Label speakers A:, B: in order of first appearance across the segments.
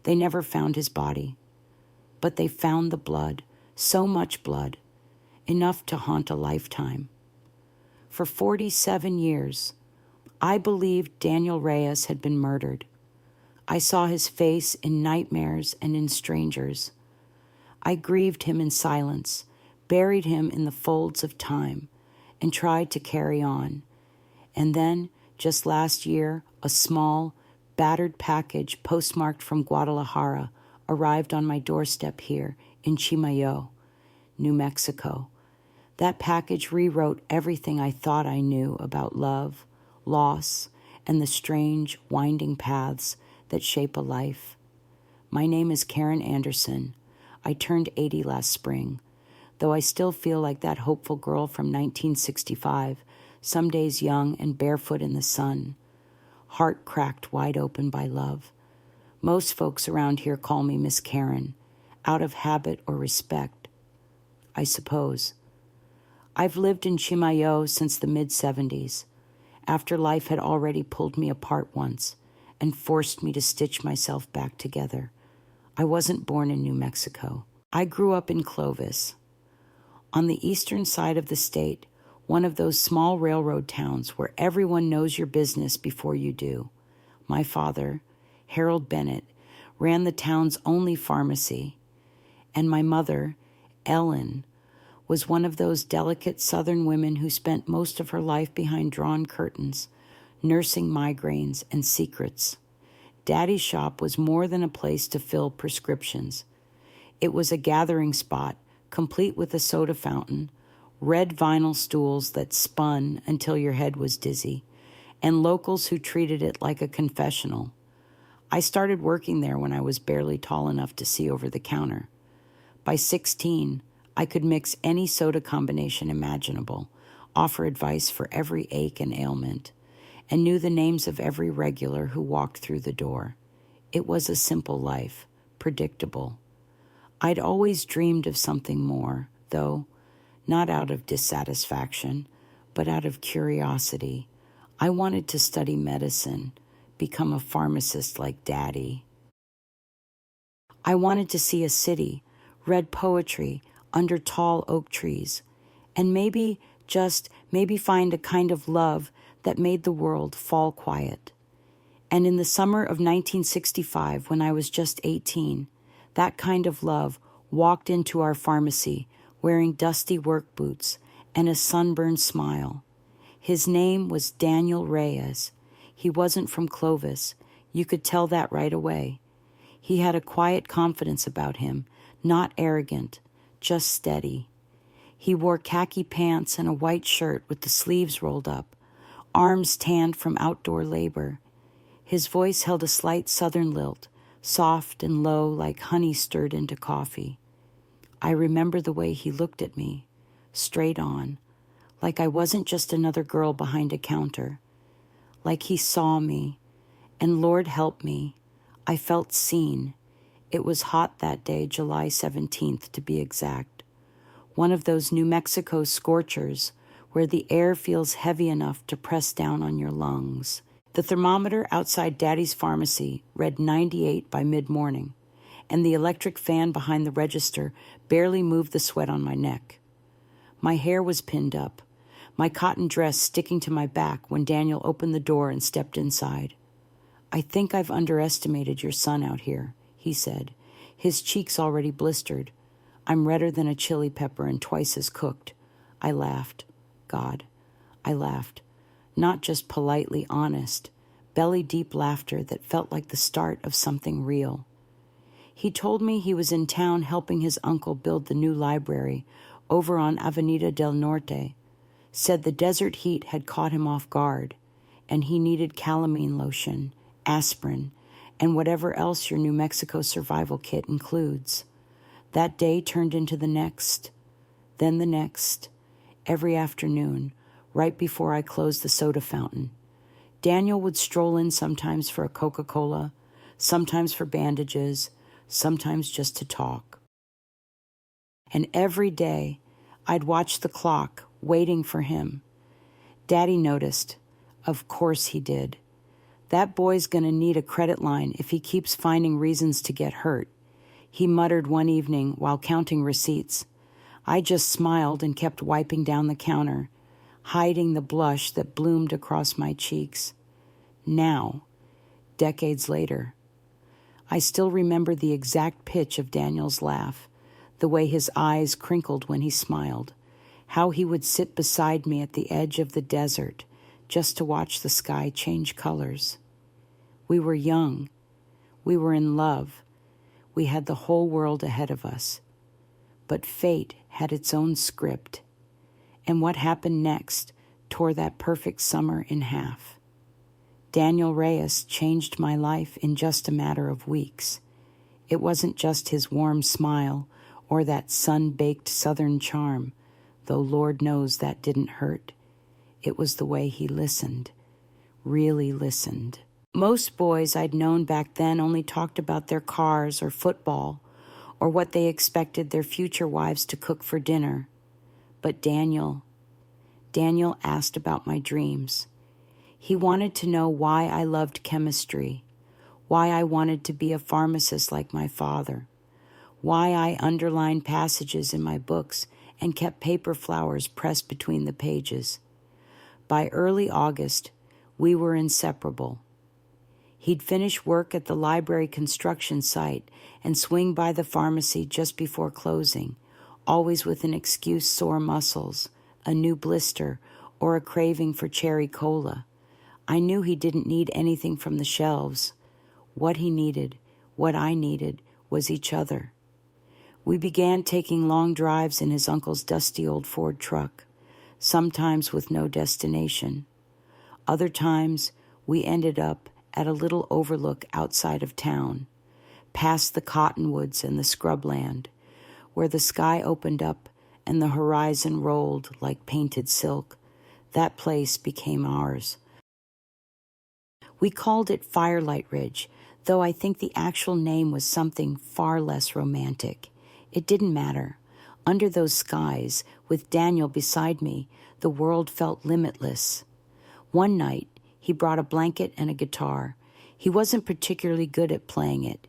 A: They never found his body. But they found the blood, so much blood, enough to haunt a lifetime. For 47 years, I believed Daniel Reyes had been murdered. I saw his face in nightmares and in strangers. I grieved him in silence, buried him in the folds of time, and tried to carry on. And then, just last year, a small, battered package postmarked from Guadalajara arrived on my doorstep here in Chimayo, New Mexico. That package rewrote everything I thought I knew about love, loss, and the strange, winding paths that shape a life. My name is Karen Anderson. I turned 80 last spring, though I still feel like that hopeful girl from 1965, some days young and barefoot in the sun, heart cracked wide open by love. Most folks around here call me Miss Karen, out of habit or respect, I suppose. I've lived in Chimayo since the mid-70s, after life had already pulled me apart once and forced me to stitch myself back together. I wasn't born in New Mexico. I grew up in Clovis, on the eastern side of the state, one of those small railroad towns where everyone knows your business before you do. My father, Harold Bennett, ran the town's only pharmacy, and my mother, Ellen, was one of those delicate Southern women who spent most of her life behind drawn curtains, nursing migraines and secrets. Daddy's shop was more than a place to fill prescriptions. It was a gathering spot, complete with a soda fountain, red vinyl stools that spun until your head was dizzy, and locals who treated it like a confessional. I started working there when I was barely tall enough to see over the counter. By 16, I could mix any soda combination imaginable, offer advice for every ache and ailment, and knew the names of every regular who walked through the door. It was a simple life, predictable. I'd always dreamed of something more, though, not out of dissatisfaction, but out of curiosity. I wanted to study medicine, become a pharmacist like Daddy. I wanted to see a city, read poetry under tall oak trees, and maybe find a kind of love that made the world fall quiet. And in the summer of 1965, when I was just 18, that kind of love walked into our pharmacy wearing dusty work boots and a sunburned smile. His name was Daniel Reyes. He wasn't from Clovis. You could tell that right away. He had a quiet confidence about him, not arrogant, just steady. He wore khaki pants and a white shirt with the sleeves rolled up, arms tanned from outdoor labor. His voice held a slight southern lilt, soft and low like honey stirred into coffee. I remember the way he looked at me, straight on, like I wasn't just another girl behind a counter, like he saw me, and Lord help me, I felt seen. It was hot that day, July 17th to be exact. One of those New Mexico scorchers where the air feels heavy enough to press down on your lungs. The thermometer outside Daddy's pharmacy read 98 by mid-morning, and the electric fan behind the register barely moved the sweat on my neck. My hair was pinned up, my cotton dress sticking to my back when Daniel opened the door and stepped inside. "I think I've underestimated your son out here," he said, his cheeks already blistered. "I'm redder than a chili pepper and twice as cooked." I laughed. God, I laughed. Not just politely honest, belly-deep laughter that felt like the start of something real. He told me he was in town helping his uncle build the new library over on Avenida del Norte, said the desert heat had caught him off guard, and he needed calamine lotion, aspirin, and whatever else your New Mexico survival kit includes. That day turned into the next, then the next, every afternoon, right before I closed the soda fountain. Daniel would stroll in sometimes for a Coca-Cola, sometimes for bandages, sometimes just to talk. And every day, I'd watch the clock, waiting for him. Daddy noticed. Of course he did. "That boy's gonna need a credit line if he keeps finding reasons to get hurt," he muttered one evening while counting receipts. I just smiled and kept wiping down the counter, hiding the blush that bloomed across my cheeks. Now, decades later, I still remember the exact pitch of Daniel's laugh, the way his eyes crinkled when he smiled, how he would sit beside me at the edge of the desert just to watch the sky change colors. We were young. We were in love. We had the whole world ahead of us. But fate had its own script, and what happened next tore that perfect summer in half. Daniel Reyes changed my life in just a matter of weeks. It wasn't just his warm smile or that sun-baked southern charm, though Lord knows that didn't hurt. It was the way he listened, really listened. Most boys I'd known back then only talked about their cars or football, or what they expected their future wives to cook for dinner. But Daniel asked about my dreams. He wanted to know why I loved chemistry, why I wanted to be a pharmacist like my father, why I underlined passages in my books and kept paper flowers pressed between the pages. By early August, we were inseparable. He'd finish work at the library construction site and swing by the pharmacy just before closing, always with an excuse: sore muscles, a new blister, or a craving for cherry cola. I knew he didn't need anything from the shelves. What he needed, what I needed, was each other. We began taking long drives in his uncle's dusty old Ford truck, sometimes with no destination. Other times, we ended up at a little overlook outside of town, past the cottonwoods and the scrubland, where the sky opened up and the horizon rolled like painted silk. That place became ours. We called it Firelight Ridge, though I think the actual name was something far less romantic. It didn't matter. Under those skies, with Daniel beside me, the world felt limitless. One night, he brought a blanket and a guitar. He wasn't particularly good at playing it,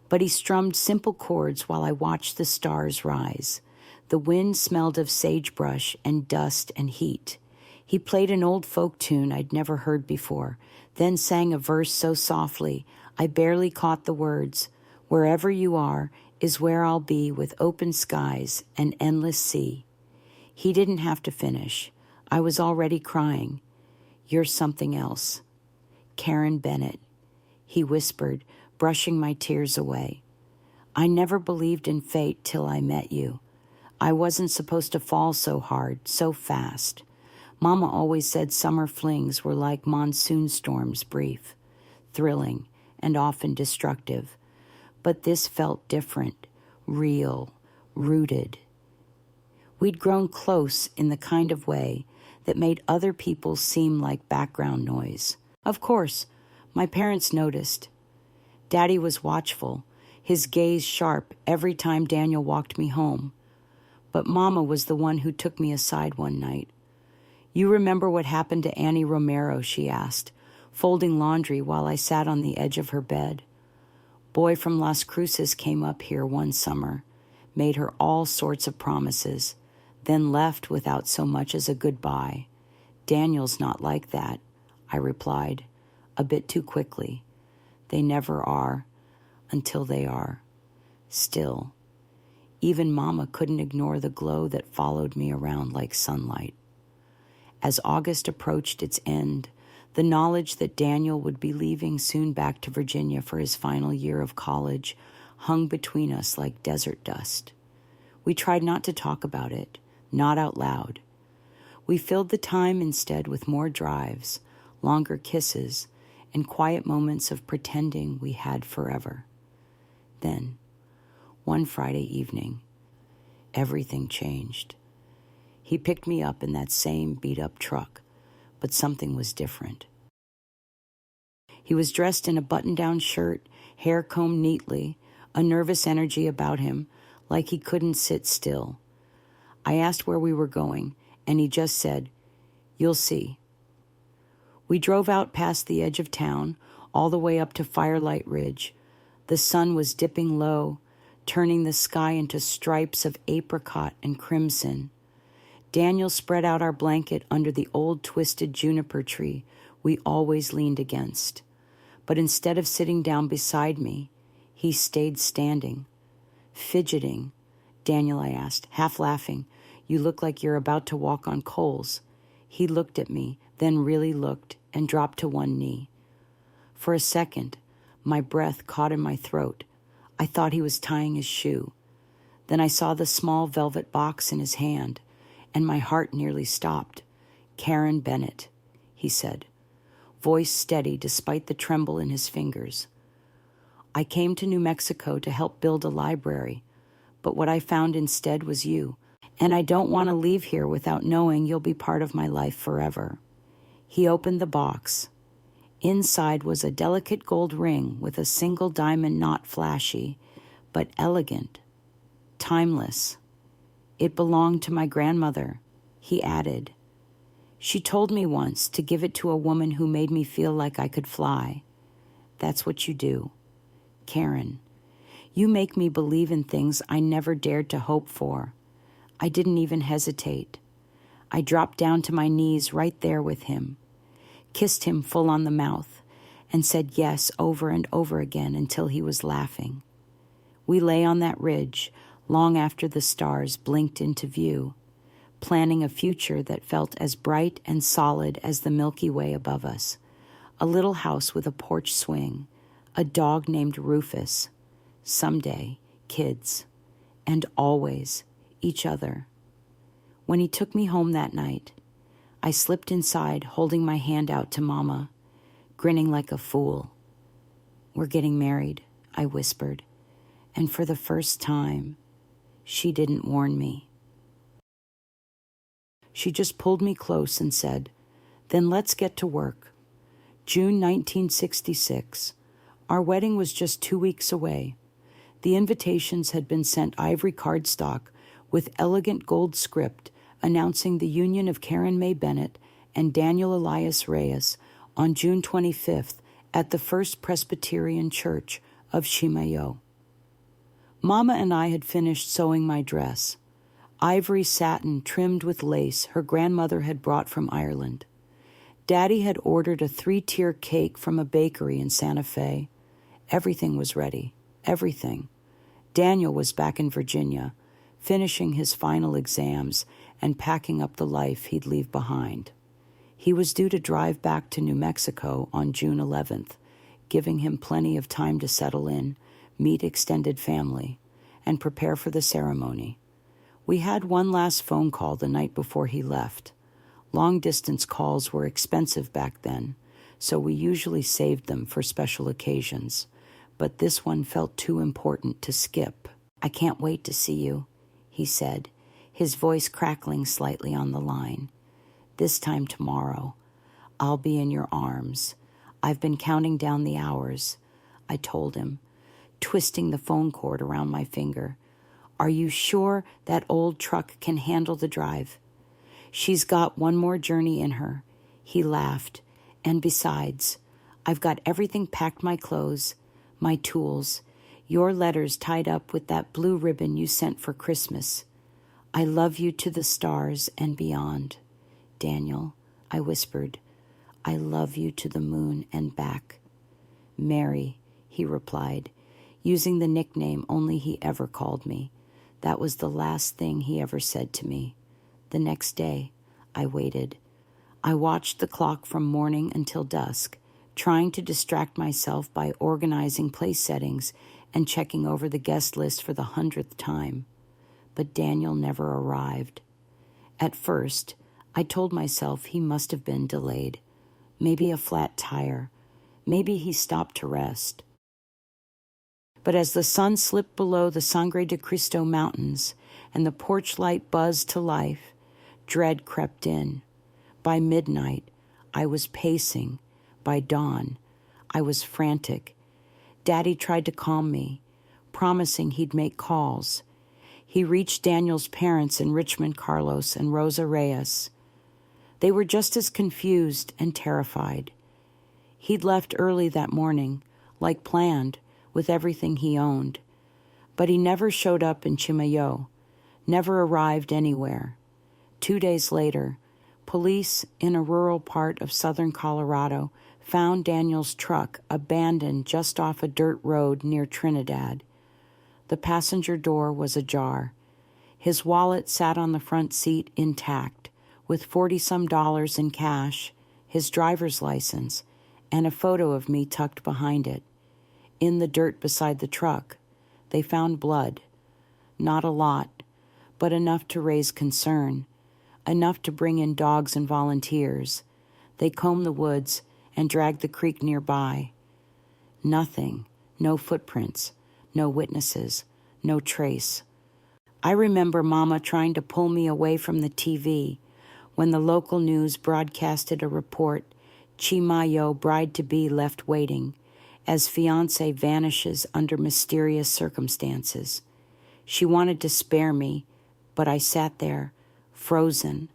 A: but he strummed simple chords while I watched the stars rise. The wind smelled of sagebrush and dust and heat. He played an old folk tune I'd never heard before, then sang a verse so softly I barely caught the words. "Wherever you are is where I'll be, with open skies and endless sea." He didn't have to finish. I was already crying. "You're something else. Karen Bennett," he whispered, brushing my tears away. "I never believed in fate till I met you. I wasn't supposed to fall so hard, so fast. Mama always said summer flings were like monsoon storms, brief, thrilling, and often destructive. But this felt different, real, rooted. We'd grown close in the kind of way that made other people seem like background noise. Of course, my parents noticed. Daddy was watchful, his gaze sharp every time Daniel walked me home. But Mama was the one who took me aside one night. "You remember what happened to Annie Romero?" she asked, folding laundry while I sat on the edge of her bed. "Boy from Las Cruces came up here one summer, made her all sorts of promises, then left without so much as a goodbye. Daniel's not like that," I replied, a bit too quickly. "They never are, until they are." Still, even Mama couldn't ignore the glow that followed me around like sunlight. As August approached its end, the knowledge that Daniel would be leaving soon back to Virginia for his final year of college hung between us like desert dust. We tried not to talk about it, not out loud. We filled the time instead with more drives, longer kisses, and quiet moments of pretending we had forever. Then, one Friday evening, everything changed. He picked me up in that same beat-up truck, but something was different. He was dressed in a button-down shirt, hair combed neatly, a nervous energy about him, like he couldn't sit still. I asked where we were going, and he just said, "You'll see." We drove out past the edge of town, all the way up to Firelight Ridge. The sun was dipping low, turning the sky into stripes of apricot and crimson. Daniel spread out our blanket under the old twisted juniper tree we always leaned against. But instead of sitting down beside me, he stayed standing. Fidgeting. Daniel, I asked, half laughing, "You look like you're about to walk on coals." He looked at me, then really looked, and dropped to one knee. For a second, my breath caught in my throat. I thought he was tying his shoe. Then I saw the small velvet box in his hand, and my heart nearly stopped. "Karen Bennett," he said, voice steady despite the tremble in his fingers. "I came to New Mexico to help build a library, but what I found instead was you, and I don't want to leave here without knowing you'll be part of my life forever." He opened the box. Inside was a delicate gold ring with a single diamond not flashy, but elegant, timeless. "It belonged to my grandmother," he added. "She told me once to give it to a woman who made me feel like I could fly. That's what you do. Karen, you make me believe in things I never dared to hope for. I didn't even hesitate. I dropped down to my knees right there with him, kissed him full on the mouth, and said yes over and over again until he was laughing. We lay on that ridge long after the stars blinked into view, planning a future that felt as bright and solid as the Milky Way above us. A little house with a porch swing, a dog named Rufus, someday kids, and always each other. When he took me home that night, I slipped inside holding my hand out to Mama, grinning like a fool. "We're getting married," I whispered, and for the first time, she didn't warn me. She just pulled me close and said, "Then let's get to work." June 1966. Our wedding was just 2 weeks away. The invitations had been sent ivory cardstock with elegant gold script announcing the union of Karen May Bennett and Daniel Elias Reyes on June 25th at the First Presbyterian Church of Chimayo. Mama and I had finished sewing my dress, ivory satin trimmed with lace her grandmother had brought from Ireland. Daddy had ordered a 3-tier cake from a bakery in Santa Fe. Everything was ready, everything. Daniel was back in Virginia, finishing his final exams and packing up the life he'd leave behind. He was due to drive back to New Mexico on June 11th, giving him plenty of time to settle in, meet extended family, and prepare for the ceremony. We had one last phone call the night before he left. Long-distance calls were expensive back then, so we usually saved them for special occasions, but this one felt too important to skip. "I can't wait to see you," he said, his voice crackling slightly on the line. "This time tomorrow, I'll be in your arms. I've been counting down the hours," I told him, twisting the phone cord around my finger. "Are you sure that old truck can handle the drive?" "She's got one more journey in her," he laughed. "And besides, I've got everything packed, my clothes, my tools, your letters tied up with that blue ribbon you sent for Christmas. I love you to the stars and beyond. Daniel," I whispered, "I love you to the moon and back." "Mary," he replied, using the nickname only he ever called me. That was the last thing he ever said to me. The next day, I waited. I watched the clock from morning until dusk, trying to distract myself by organizing place settings and checking over the guest list for the 100th time. But Daniel never arrived. At first, I told myself he must have been delayed. Maybe a flat tire. Maybe he stopped to rest. But as the sun slipped below the Sangre de Cristo Mountains and the porch light buzzed to life, dread crept in. By midnight, I was pacing. By dawn, I was frantic. Daddy tried to calm me, promising he'd make calls. He reached Daniel's parents in Richmond, Carlos and Rosa Reyes. They were just as confused and terrified. He'd left early that morning, like planned, with everything he owned. But he never showed up in Chimayo, never arrived anywhere. 2 days later, police in a rural part of southern Colorado found Daniel's truck abandoned just off a dirt road near Trinidad. The passenger door was ajar. His wallet sat on the front seat intact, with $40-some in cash, his driver's license, and a photo of me tucked behind it. In the dirt beside the truck, they found blood. Not a lot, but enough to raise concern, enough to bring in dogs and volunteers. They combed the woods and dragged the creek nearby. Nothing, no footprints, no witnesses, no trace. I remember Mama trying to pull me away from the TV when the local news broadcasted a report, Chimayo bride-to-be left waiting, as fiancé vanishes under mysterious circumstances. She wanted to spare me, but I sat there, frozen,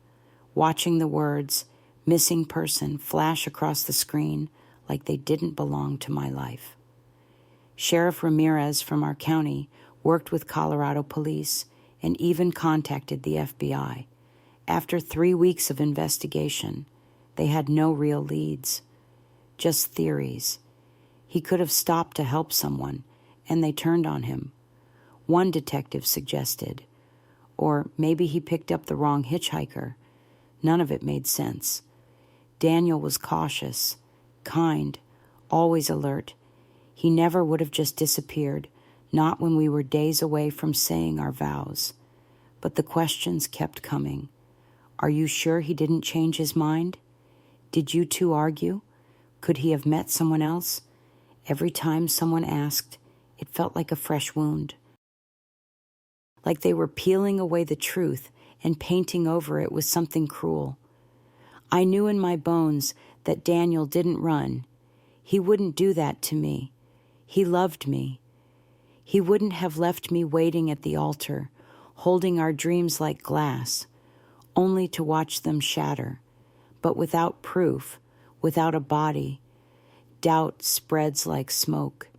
A: watching the words, missing person, flash across the screen like they didn't belong to my life. Sheriff Ramirez from our county worked with Colorado police and even contacted the FBI. After 3 weeks of investigation, they had no real leads, just theories. He could have stopped to help someone, and they turned on him. One detective suggested, or maybe he picked up the wrong hitchhiker. None of it made sense. Daniel was cautious, kind, always alert. He never would have just disappeared, not when we were days away from saying our vows. But the questions kept coming. Are you sure he didn't change his mind? Did you two argue? Could he have met someone else? Every time someone asked, it felt like a fresh wound. Like they were peeling away the truth and painting over it with something cruel. I knew in my bones that Daniel didn't run. He wouldn't do that to me. He loved me. He wouldn't have left me waiting at the altar, holding our dreams like glass, only to watch them shatter. But without proof, without a body, doubt spreads like smoke.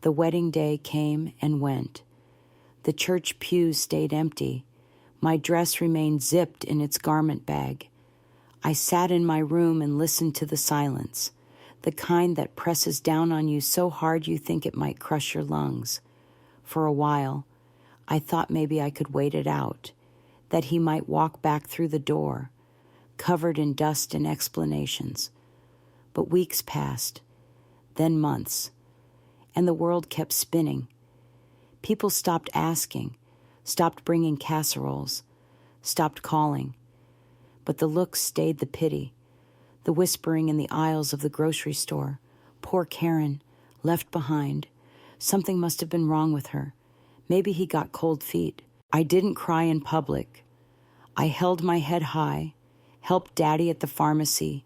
A: The wedding day came and went. The church pews stayed empty. My dress remained zipped in its garment bag. I sat in my room and listened to the silence, the kind that presses down on you so hard you think it might crush your lungs. For a while, I thought maybe I could wait it out, that he might walk back through the door, covered in dust and explanations. But weeks passed, then months, and the world kept spinning. People stopped asking, stopped bringing casseroles, stopped calling. But the looks stayed the pity, the whispering in the aisles of the grocery store. Poor Karen, left behind. Something must have been wrong with her. Maybe he got cold feet. I didn't cry in public. I held my head high, helped Daddy at the pharmacy,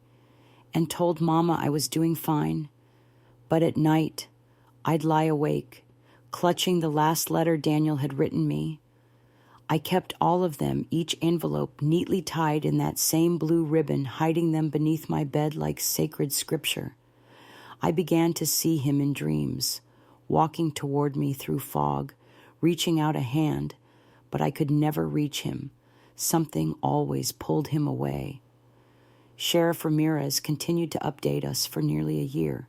A: and told Mama I was doing fine. But at night, I'd lie awake, clutching the last letter Daniel had written me. I kept all of them, each envelope neatly tied in that same blue ribbon, hiding them beneath my bed like sacred scripture. I began to see him in dreams, walking toward me through fog, reaching out a hand, but I could never reach him. Something always pulled him away. Sheriff Ramirez continued to update us for nearly a year,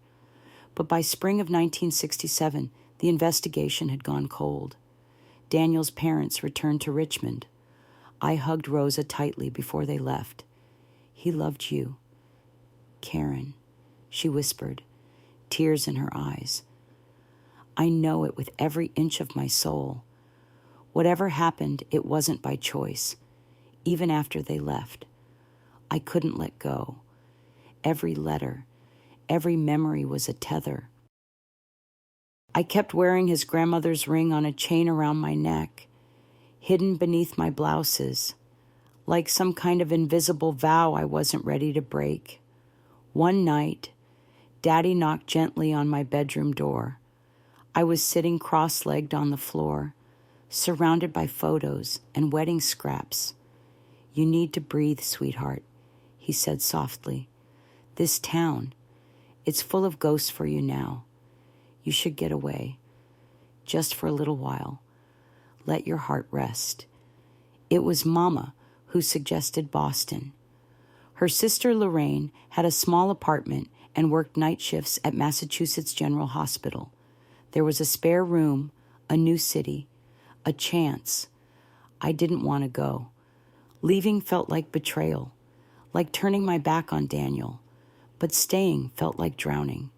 A: but by spring of 1967, the investigation had gone cold. Daniel's parents returned to Richmond. I hugged Rosa tightly before they left. He loved you. Karen, she whispered, tears in her eyes. I know it with every inch of my soul. Whatever happened, it wasn't by choice. Even after they left, I couldn't let go. Every letter, every memory was a tether. I kept wearing his grandmother's ring on a chain around my neck, hidden beneath my blouses, like some kind of invisible vow I wasn't ready to break. One night, Daddy knocked gently on my bedroom door. I was sitting cross-legged on the floor, surrounded by photos and wedding scraps. You need to breathe, sweetheart, he said softly. This town, It's full of ghosts for you now. You should get away, just for a little while. Let your heart rest. It was Mama who suggested Boston. Her sister Lorraine had a small apartment and worked night shifts at Massachusetts General Hospital. There was a spare room, a new city, a chance. I didn't want to go. Leaving felt like betrayal, like turning my back on Daniel, but staying felt like drowning.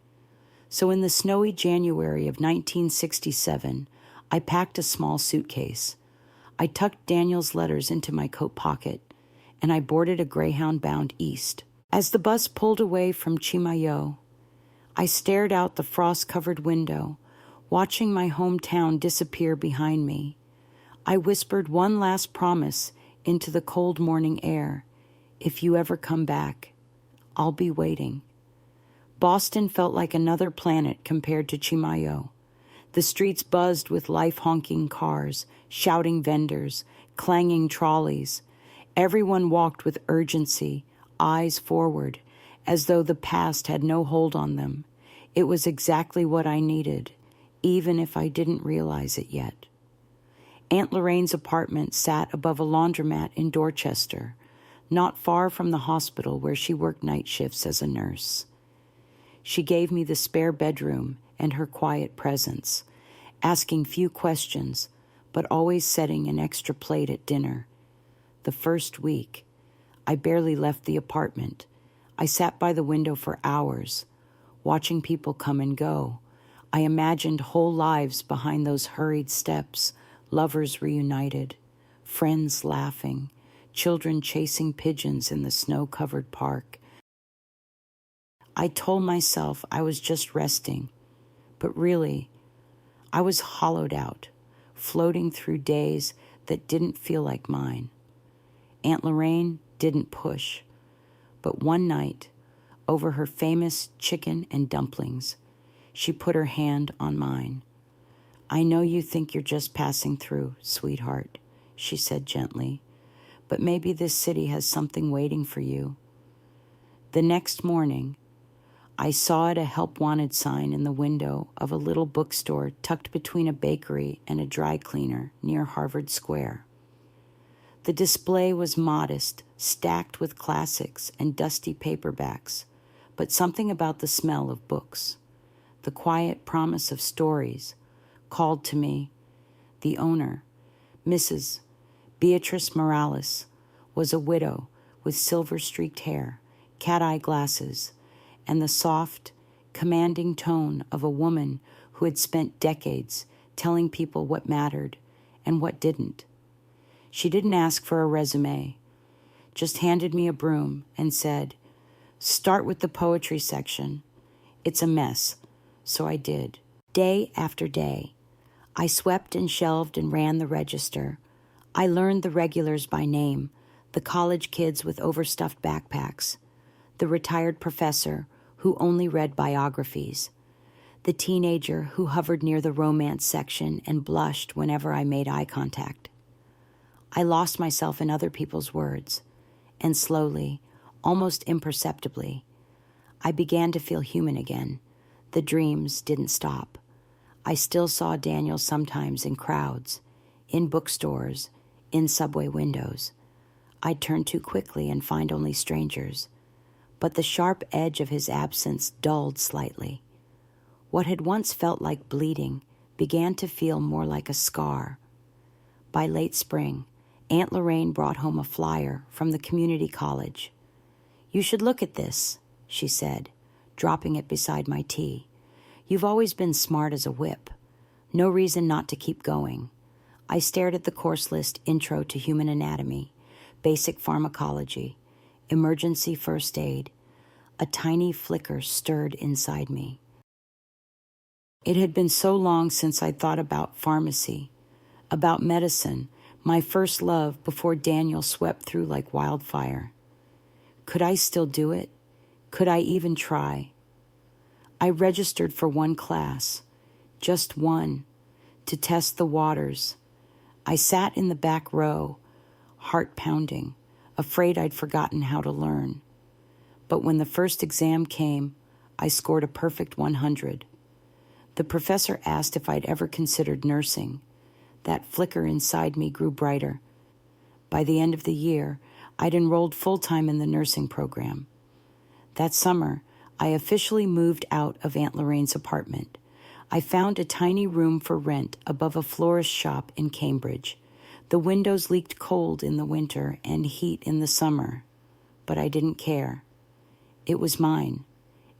A: So in the snowy January of 1967, I packed a small suitcase. I tucked Daniel's letters into my coat pocket, and I boarded a Greyhound bound east. As the bus pulled away from Chimayo, I stared out the frost-covered window, watching my hometown disappear behind me. I whispered one last promise into the cold morning air. If you ever come back, I'll be waiting. Boston felt like another planet compared to Chimayo. The streets buzzed with life-honking cars, shouting vendors, clanging trolleys. Everyone walked with urgency, eyes forward, as though the past had no hold on them. It was exactly what I needed, even if I didn't realize it yet. Aunt Lorraine's apartment sat above a laundromat in Dorchester, not far from the hospital where she worked night shifts as a nurse. She gave me the spare bedroom and her quiet presence, asking few questions, but always setting an extra plate at dinner. The first week, I barely left the apartment. I sat by the window for hours, watching people come and go. I imagined whole lives behind those hurried steps, lovers reunited, friends laughing, children chasing pigeons in the snow-covered park. I told myself I was just resting, but really, I was hollowed out, floating through days that didn't feel like mine. Aunt Lorraine didn't push, but one night, over her famous chicken and dumplings, she put her hand on mine. I know you think you're just passing through, sweetheart, she said gently, but maybe this city has something waiting for you. The next morning, I saw a help wanted sign in the window of a little bookstore tucked between a bakery and a dry cleaner near Harvard Square. The display was modest, stacked with classics and dusty paperbacks, but something about the smell of books, the quiet promise of stories, called to me. The owner, Mrs. Beatrice Morales, was a widow with silver-streaked hair, cat-eye glasses, and the soft, commanding tone of a woman who had spent decades telling people what mattered and what didn't. She didn't ask for a resume, just handed me a broom and said, "Start with the poetry section. It's a mess," so I did. Day after day, I swept and shelved and ran the register. I learned the regulars by name, the college kids with overstuffed backpacks, the retired professor who only read biographies, the teenager who hovered near the romance section and blushed whenever I made eye contact. I lost myself in other people's words, and slowly, almost imperceptibly, I began to feel human again. The dreams didn't stop. I still saw Daniel sometimes in crowds, in bookstores, in subway windows. I'd turn too quickly and find only strangers, but the sharp edge of his absence dulled slightly. What had once felt like bleeding began to feel more like a scar. By late spring, Aunt Lorraine brought home a flyer from the community college. "You should look at this," she said, dropping it beside my tea. "You've always been smart as a whip. No reason not to keep going." I stared at the course list: Intro to Human Anatomy, Basic Pharmacology, Emergency First Aid. A tiny flicker stirred inside me. It had been so long since I'd thought about pharmacy, about medicine, my first love before Daniel swept through like wildfire. Could I still do it? Could I even try? I registered for one class, just one, to test the waters. I sat in the back row, heart pounding, afraid I'd forgotten how to learn. But when the first exam came, I scored a perfect 100. The professor asked if I'd ever considered nursing. That flicker inside me grew brighter. By the end of the year, I'd enrolled full-time in the nursing program. That summer, I officially moved out of Aunt Lorraine's apartment. I found a tiny room for rent above a florist shop in Cambridge. The windows leaked cold in the winter and heat in the summer, but I didn't care. It was mine.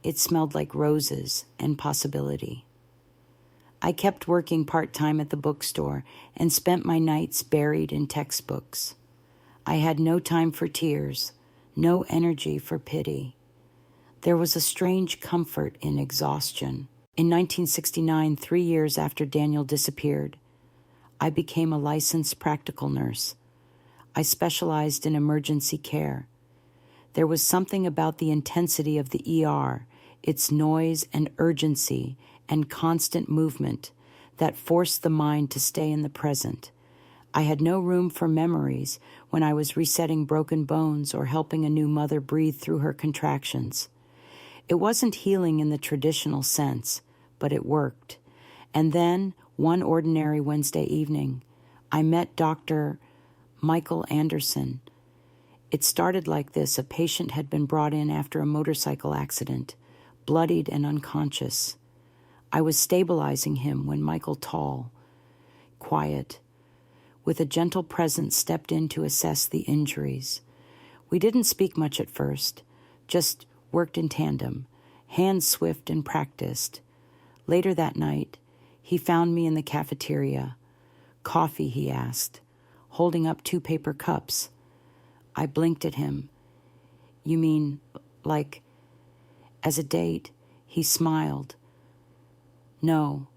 A: It smelled like roses and possibility. I kept working part-time at the bookstore and spent my nights buried in textbooks. I had no time for tears, no energy for pity. There was a strange comfort in exhaustion. In 1969, 3 years after Daniel disappeared, I became a licensed practical nurse. I specialized in emergency care. There was something about the intensity of the ER, its noise and urgency and constant movement, that forced the mind to stay in the present. I had no room for memories when I was resetting broken bones or helping a new mother breathe through her contractions. It wasn't healing in the traditional sense, but it worked. And then, one ordinary Wednesday evening, I met Dr. Michael Anderson. It started like this. A patient had been brought in after a motorcycle accident, bloodied and unconscious. I was stabilizing him when Michael, tall, quiet, with a gentle presence, stepped in to assess the injuries. We didn't speak much at first, just worked in tandem, hands swift and practiced. Later that night, he found me in the cafeteria. Coffee, he asked, holding up 2 paper cups. I blinked at him. You mean, like, as a date? He smiled. No,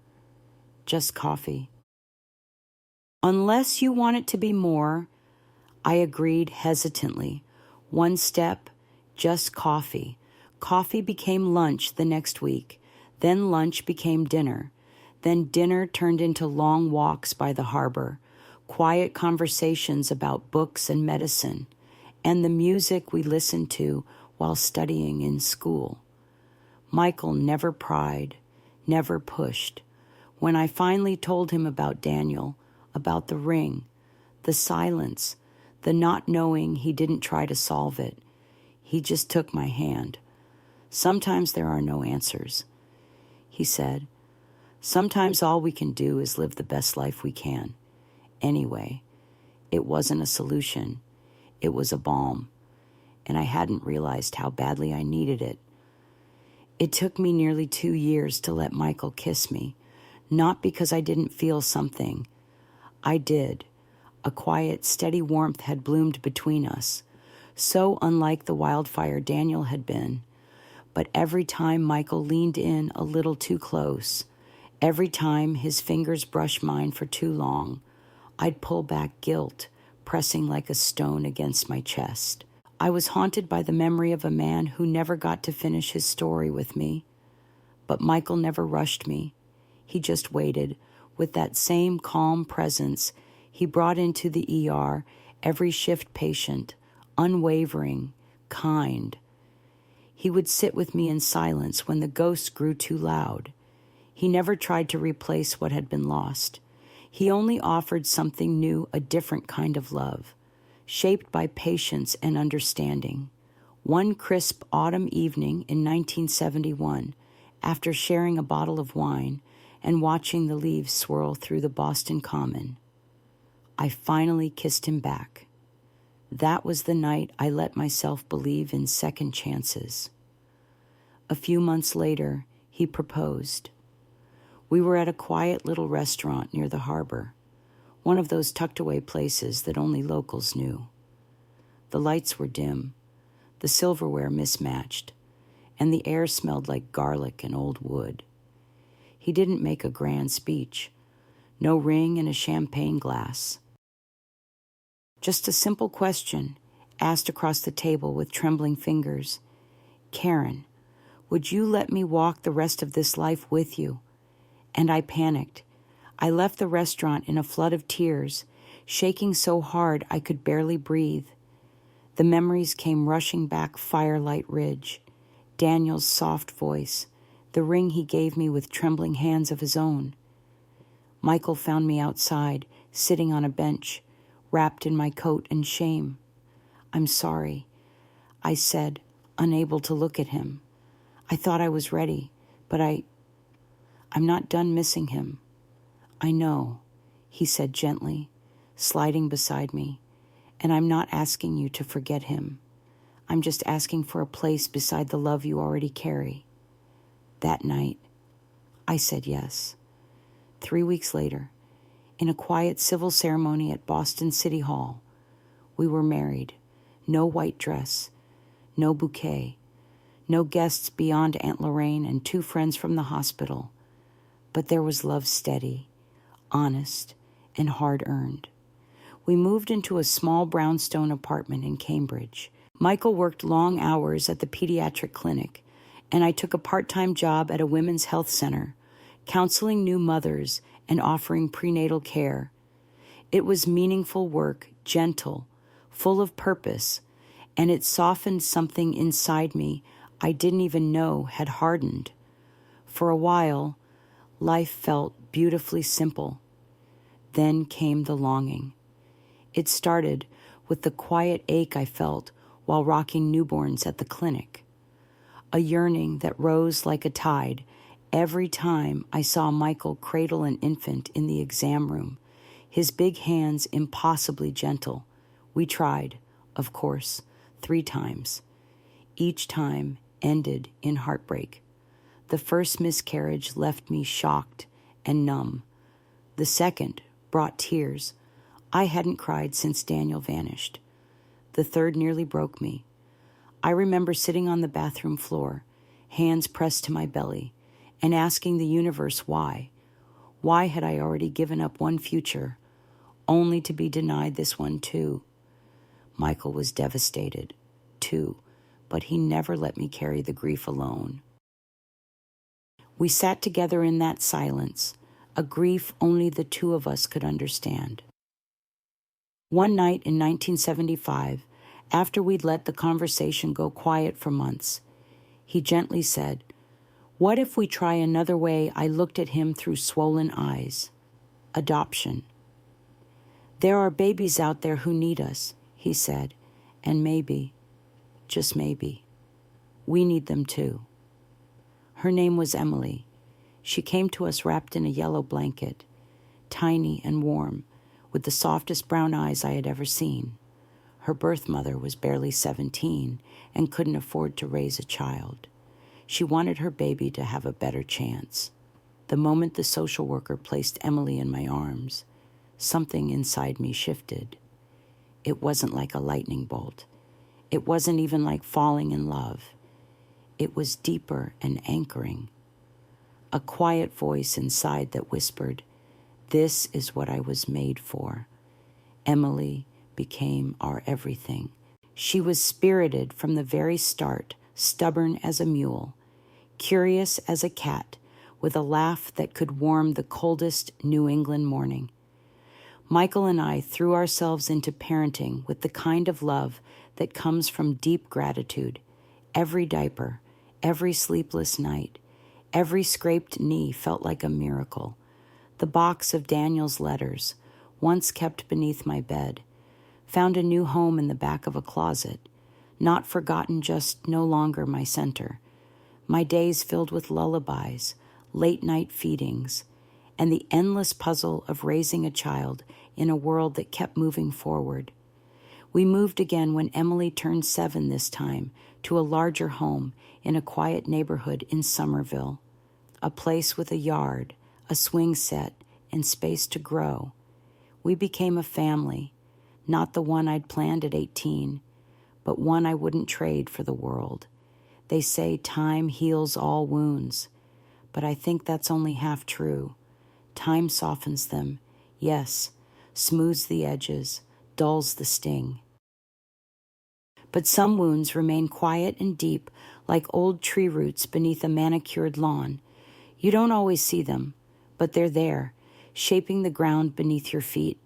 A: just coffee. Unless you want it to be more, I agreed hesitantly. One step, just coffee. Coffee became lunch the next week. Then lunch became dinner. Then dinner turned into long walks by the harbor, quiet conversations about books and medicine, and the music we listened to while studying in school. Michael never pried, never pushed. When I finally told him about Daniel, about the ring, the silence, the not knowing he didn't try to solve it, he just took my hand. Sometimes there are no answers, he said. Sometimes all we can do is live the best life we can. Anyway, it wasn't a solution. It was a balm, and I hadn't realized how badly I needed it. It took me nearly 2 years to let Michael kiss me, not because I didn't feel something. I did. A quiet, steady warmth had bloomed between us, so unlike the wildfire Daniel had been. But every time Michael leaned in a little too close, every time his fingers brushed mine for too long, I'd pull back, guilt pressing like a stone against my chest. I was haunted by the memory of a man who never got to finish his story with me. But Michael never rushed me. He just waited. With that same calm presence, he brought into the ER every shift patient, unwavering, kind. He would sit with me in silence when the ghosts grew too loud. He never tried to replace what had been lost. He only offered something new, a different kind of love, shaped by patience and understanding. One crisp autumn evening in 1971, after sharing a bottle of wine and watching the leaves swirl through the Boston Common, I finally kissed him back. That was the night I let myself believe in second chances. A few months later, he proposed. We were at a quiet little restaurant near the harbor, one of those tucked-away places that only locals knew. The lights were dim, the silverware mismatched, and the air smelled like garlic and old wood. He didn't make a grand speech, no ring and a champagne glass. Just a simple question, asked across the table with trembling fingers. Karen, would you let me walk the rest of this life with you? And I panicked. I left the restaurant in a flood of tears, shaking so hard I could barely breathe. The memories came rushing back Firelight Ridge, Daniel's soft voice, the ring he gave me with trembling hands of his own. Michael found me outside, sitting on a bench, wrapped in my coat and shame. "I'm sorry," I said, unable to look at him. "I thought I was ready, but I'm not done missing him." "I know," he said gently, sliding beside me, "and I'm not asking you to forget him. I'm just asking for a place beside the love you already carry." That night, I said yes. 3 weeks later, in a quiet civil ceremony at Boston City Hall, we were married. No white dress, no bouquet, no guests beyond Aunt Lorraine and 2 friends from the hospital. But there was love steady, honest, and hard-earned. We moved into a small brownstone apartment in Cambridge. Michael worked long hours at the pediatric clinic, and I took a part-time job at a women's health center, counseling new mothers and offering prenatal care. It was meaningful work, gentle, full of purpose, and it softened something inside me I didn't even know had hardened. For a while, life felt beautifully simple. Then came the longing. It started with the quiet ache I felt while rocking newborns at the clinic, a yearning that rose like a tide every time I saw Michael cradle an infant in the exam room, his big hands impossibly gentle. We tried, of course, 3 times. Each time ended in heartbreak. The first miscarriage left me shocked and numb. The second brought tears. I hadn't cried since Daniel vanished. The third nearly broke me. I remember sitting on the bathroom floor, hands pressed to my belly, and asking the universe why. Why had I already given up one future, only to be denied this one too? Michael was devastated, too, but he never let me carry the grief alone. We sat together in that silence, a grief only the 2 of us could understand. One night in 1975, after we'd let the conversation go quiet for months, he gently said, "What if we try another way?" I looked at him through swollen eyes. "Adoption. There are babies out there who need us," he said, "and maybe, just maybe, we need them too." Her name was Emily. She came to us wrapped in a yellow blanket, tiny and warm, with the softest brown eyes I had ever seen. Her birth mother was barely 17 and couldn't afford to raise a child. She wanted her baby to have a better chance. The moment the social worker placed Emily in my arms, something inside me shifted. It wasn't like a lightning bolt. It wasn't even like falling in love. It was deeper and anchoring. A quiet voice inside that whispered, "This is what I was made for." Emily became our everything. She was spirited from the very start, stubborn as a mule, curious as a cat, with a laugh that could warm the coldest New England morning. Michael and I threw ourselves into parenting with the kind of love that comes from deep gratitude. Every diaper, every sleepless night, every scraped knee felt like a miracle. The box of Daniel's letters, once kept beneath my bed, found a new home in the back of a closet, not forgotten, just no longer my center. My days filled with lullabies, late-night feedings, and the endless puzzle of raising a child in a world that kept moving forward. We moved again when Emily turned 7 this time, to a larger home in a quiet neighborhood in Somerville, a place with a yard, a swing set, and space to grow. We became a family, not the one I'd planned at 18, but one I wouldn't trade for the world. They say time heals all wounds, but I think that's only half true. Time softens them, yes, smooths the edges, dulls the sting. But some wounds remain quiet and deep, like old tree roots beneath a manicured lawn. You don't always see them, but they're there, shaping the ground beneath your feet.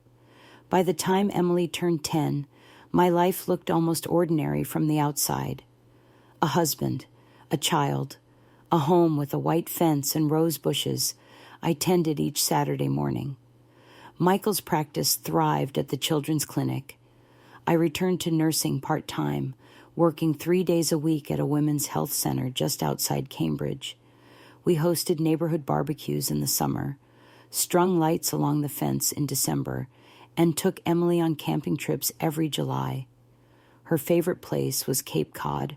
A: By the time Emily turned 10, my life looked almost ordinary from the outside. A husband, A child, a home with a white fence and rose bushes, I tended each Saturday morning. Michael's practice thrived at the children's clinic. I returned to nursing part-time, working 3 days a week at a women's health center just outside Cambridge. We hosted neighborhood barbecues in the summer, strung lights along the fence in December, and took Emily on camping trips every July. Her favorite place was Cape Cod,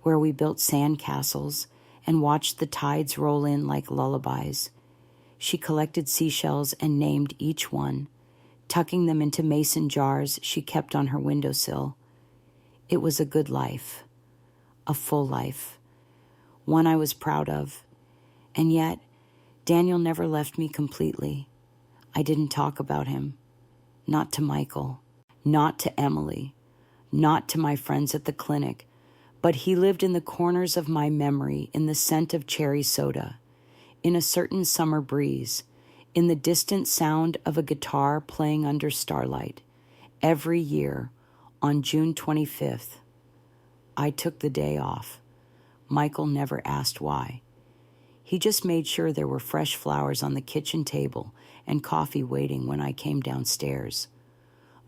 A: where we built sand castles and watched the tides roll in like lullabies. She collected seashells and named each one, tucking them into mason jars she kept on her windowsill. It was a good life, a full life, one I was proud of. And yet, Daniel never left me completely. I didn't talk about him. Not to Michael, not to Emily, not to my friends at the clinic, but he lived in the corners of my memory, in the scent of cherry soda, in a certain summer breeze, in the distant sound of a guitar playing under starlight. Every year, on June 25th, I took the day off. Michael never asked why. He just made sure there were fresh flowers on the kitchen table and coffee waiting when I came downstairs.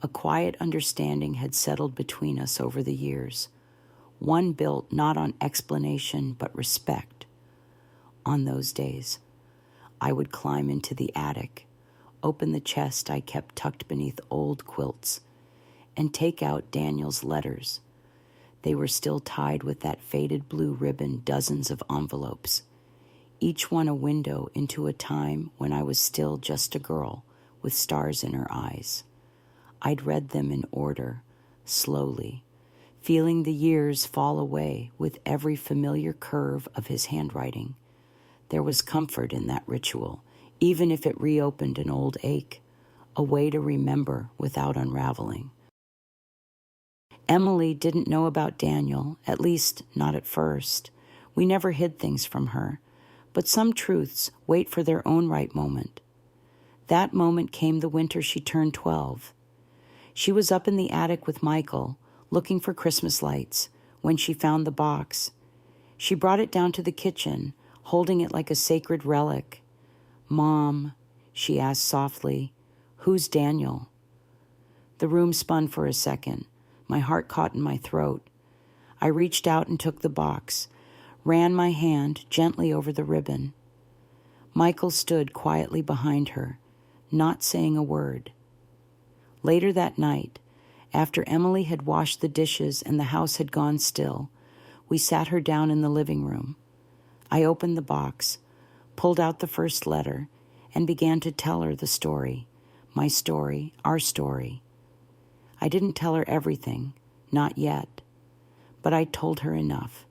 A: A quiet understanding had settled between us over the years, one built not on explanation but respect. On those days, I would climb into the attic, open the chest I kept tucked beneath old quilts, and take out Daniel's letters. They were still tied with that faded blue ribbon, dozens of envelopes, each one a window into a time when I was still just a girl with stars in her eyes. I'd read them in order, slowly, feeling the years fall away with every familiar curve of his handwriting. There was comfort in that ritual, even if it reopened an old ache, a way to remember without unraveling. Emily didn't know about Daniel, at least not at first. We never hid things from her, but some truths wait for their own right moment. That moment came the winter she turned 12. She was up in the attic with Michael, looking for Christmas lights, when she found the box. She brought it down to the kitchen, holding it like a sacred relic. "Mom," she asked softly, "who's Daniel?" The room spun for a second. My heart caught in my throat. I reached out and took the box, ran my hand gently over the ribbon. Michael stood quietly behind her, not saying a word. Later that night, after Emily had washed the dishes and the house had gone still, we sat her down in the living room. I opened the box, pulled out the first letter, and began to tell her the story, my story, our story. I didn't tell her everything, not yet, but I told her enough.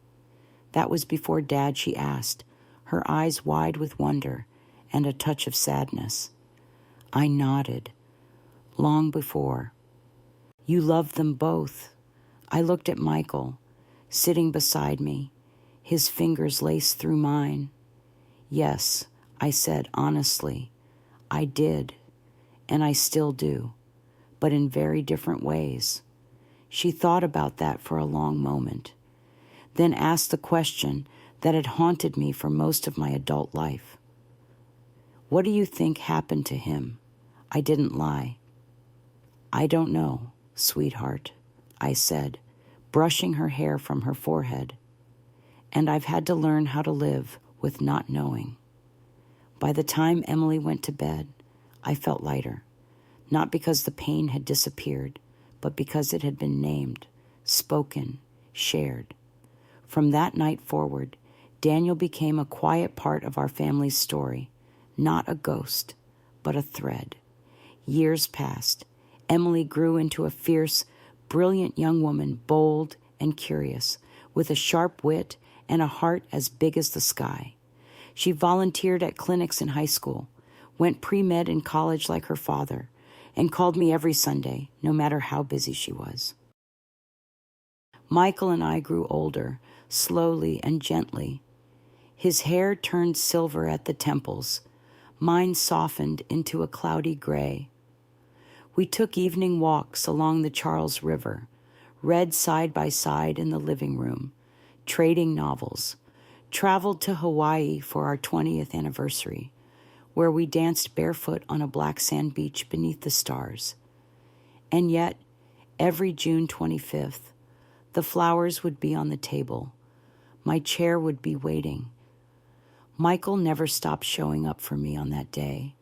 A: That was before Dad, she asked, her eyes wide with wonder and a touch of sadness. I nodded. Long before. You loved them both. I looked at Michael, sitting beside me, his fingers laced through mine. Yes, I said honestly, I did, and I still do, but in very different ways. She thought about that for a long moment, then asked the question that had haunted me for most of my adult life. What do you think happened to him? I didn't lie. I don't know, sweetheart, I said, brushing her hair from her forehead. And I've had to learn how to live with not knowing. By the time Emily went to bed, I felt lighter, not because the pain had disappeared, but because it had been named, spoken, shared. From that night forward, Daniel became a quiet part of our family's story, not a ghost, but a thread. Years passed. Emily grew into a fierce, brilliant young woman, bold and curious, with a sharp wit and a heart as big as the sky. She volunteered at clinics in high school, went pre-med in college like her father, and called me every Sunday, no matter how busy she was. Michael and I grew older, slowly and gently. His hair turned silver at the temples. Mine softened into a cloudy gray. We took evening walks along the Charles River, read side by side in the living room, trading novels, traveled to Hawaii for our 20th anniversary, where we danced barefoot on a black sand beach beneath the stars. And yet, every June 25th, the flowers would be on the table. My chair would be waiting. Michael never stopped showing up for me on that day,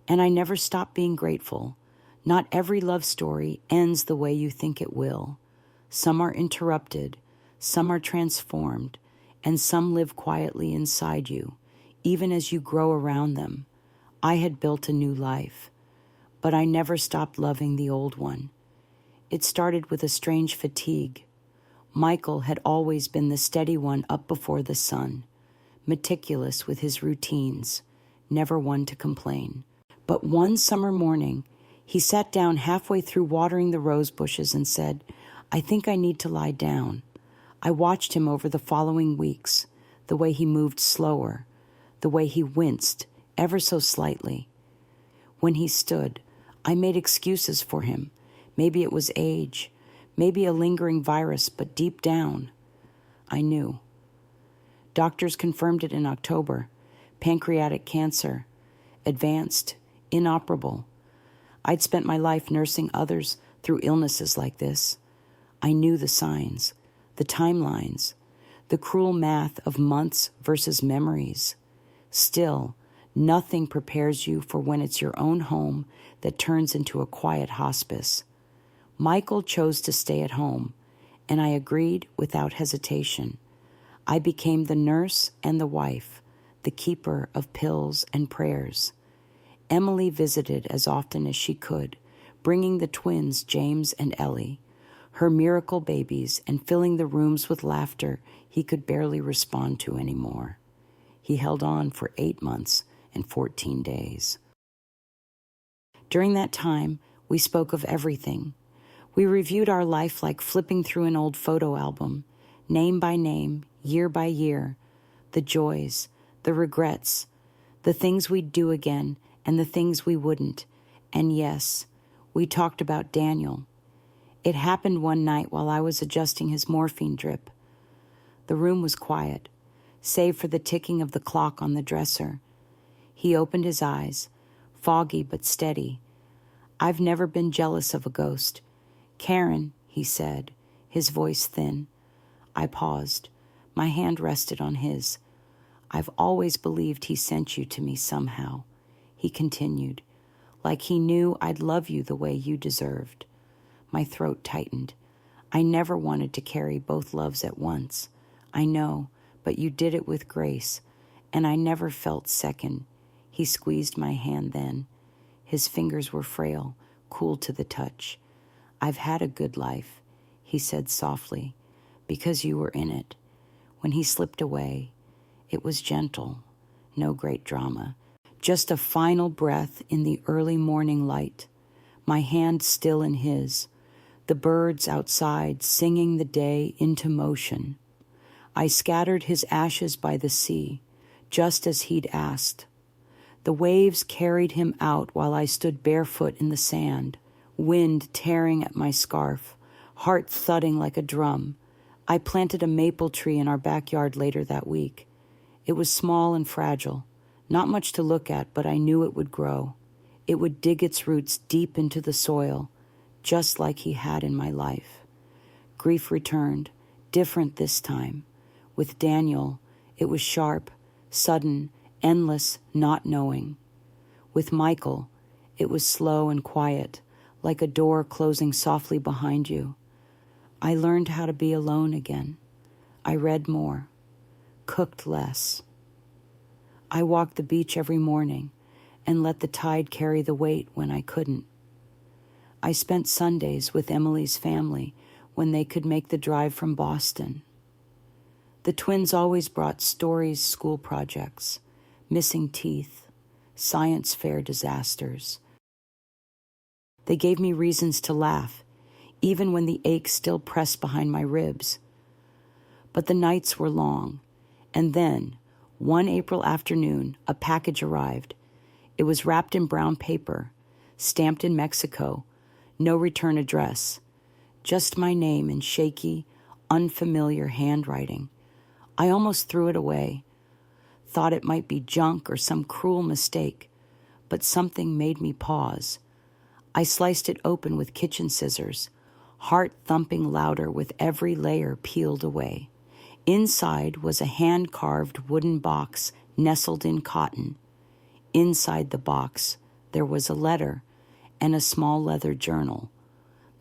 A: and I never stopped being grateful. Not every love story ends the way you think it will. Some are interrupted, some are transformed, and some live quietly inside you, even as you grow around them. I had built a new life, but I never stopped loving the old one. It started with a strange fatigue. Michael had always been the steady one up before the sun, meticulous with his routines, never one to complain. But one summer morning, he sat down halfway through watering the rose bushes and said, "I think I need to lie down." I watched him over the following weeks, the way he moved slower, the way he winced ever so slightly. When he stood, I made excuses for him. Maybe it was age, maybe a lingering virus, but deep down, I knew. Doctors confirmed it in October. Pancreatic cancer, advanced, inoperable. I'd spent my life nursing others through illnesses like this. I knew the signs, the timelines, the cruel math of months versus memories. Still, nothing prepares you for when it's your own home that turns into a quiet hospice. Michael chose to stay at home, and I agreed without hesitation. I became the nurse and the wife, the keeper of pills and prayers. Emily visited as often as she could, bringing the twins James and Ellie, her miracle babies, and filling the rooms with laughter he could barely respond to anymore. He held on for 8 months and 14 days. During that time, we spoke of everything. We reviewed our life like flipping through an old photo album, name by name, year by year, the joys, the regrets, the things we'd do again, and the things we wouldn't. And yes, we talked about Daniel. It happened one night while I was adjusting his morphine drip. The room was quiet, save for the ticking of the clock on the dresser. He opened his eyes, foggy but steady. "I've never been jealous of a ghost. Karen," he said, his voice thin. I paused. My hand rested on his. "I've always believed he sent you to me somehow," he continued, "like he knew I'd love you the way you deserved." My throat tightened. I never wanted to carry both loves at once. I know, but you did it with grace, and I never felt second. He squeezed my hand then. His fingers were frail, cool to the touch. "I've had a good life," he said softly, "because you were in it." When he slipped away, it was gentle, no great drama. Just a final breath in the early morning light, my hand still in his, the birds outside singing the day into motion. I scattered his ashes by the sea, just as he'd asked. The waves carried him out while I stood barefoot in the sand, wind tearing at my scarf, heart thudding like a drum. I planted a maple tree in our backyard later that week. It was small and fragile, not much to look at, but I knew it would grow. It would dig its roots deep into the soil, just like he had in my life. Grief returned, different this time. With Daniel, it was sharp, sudden, endless, not knowing. With Michael, it was slow and quiet, like a door closing softly behind you. I learned how to be alone again. I read more, cooked less. I walked the beach every morning and let the tide carry the weight when I couldn't. I spent Sundays with Emily's family when they could make the drive from Boston. The twins always brought stories, school projects, missing teeth, science fair disasters. They gave me reasons to laugh, even when the ache still pressed behind my ribs. But the nights were long, and then, one April afternoon, a package arrived. It was wrapped in brown paper, stamped in Mexico, no return address, just my name in shaky, unfamiliar handwriting. I almost threw it away, thought it might be junk or some cruel mistake, but something made me pause. I sliced it open with kitchen scissors, heart thumping louder with every layer peeled away. Inside was a hand-carved wooden box nestled in cotton. Inside the box, there was a letter and a small leather journal.